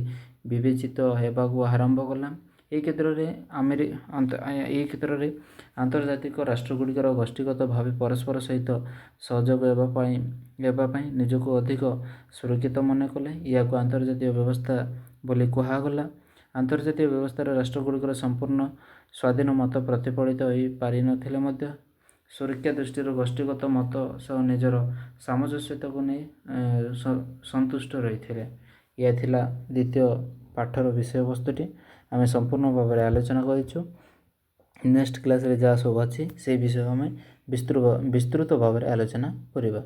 ବିବେଚିତ ହେବାକୁ ଆରମ୍ଭ କଲା। ଏହି କ୍ଷେତ୍ରରେ ଆନ୍ତର୍ଜାତିକ ରାଷ୍ଟ୍ରଗୁଡ଼ିକର ଗୋଷ୍ଠୀଗତ ଭାବେ ପରସ୍ପର ସହିତ ସହଯୋଗ ହେବା ପାଇଁ ନିଜକୁ ଅଧିକ ସୁରକ୍ଷିତ ମନେ କଲେ। ଏହାକୁ ଆନ୍ତର୍ଜାତୀୟ ବ୍ୟବସ୍ଥା ବୋଲି କୁହାଗଲା। ଆନ୍ତର୍ଜାତୀୟ ବ୍ୟବସ୍ଥାରେ ରାଷ୍ଟ୍ରଗୁଡ଼ିକର ସମ୍ପୂର୍ଣ୍ଣ ସ୍ୱାଧୀନ ମତ ପ୍ରତିଫଳିତ ହୋଇପାରିନଥିଲେ ମଧ୍ୟ ସୁରକ୍ଷା ଦୃଷ୍ଟିରୁ ଗୋଷ୍ଠୀଗତ ମତ ସହ ନିଜର ସାମଞ୍ଜସ୍ୟତାକୁ ନେଇ ସନ୍ତୁଷ୍ଟ ରହିଥିଲେ। ଏହା ଥିଲା ଦ୍ୱିତୀୟ ପାଠର ବିଷୟବସ୍ତୁଟି ଆମେ ସମ୍ପୂର୍ଣ୍ଣ ଭାବରେ ଆଲୋଚନା କରିଛୁ। ନେକ୍ସଟ କ୍ଲାସ୍ରେ ଯାହା ସବୁ ଅଛି ସେହି ବିଷୟ ଆମେ ବିସ୍ତୃତ ଭାବରେ ଆଲୋଚନା କରିବା।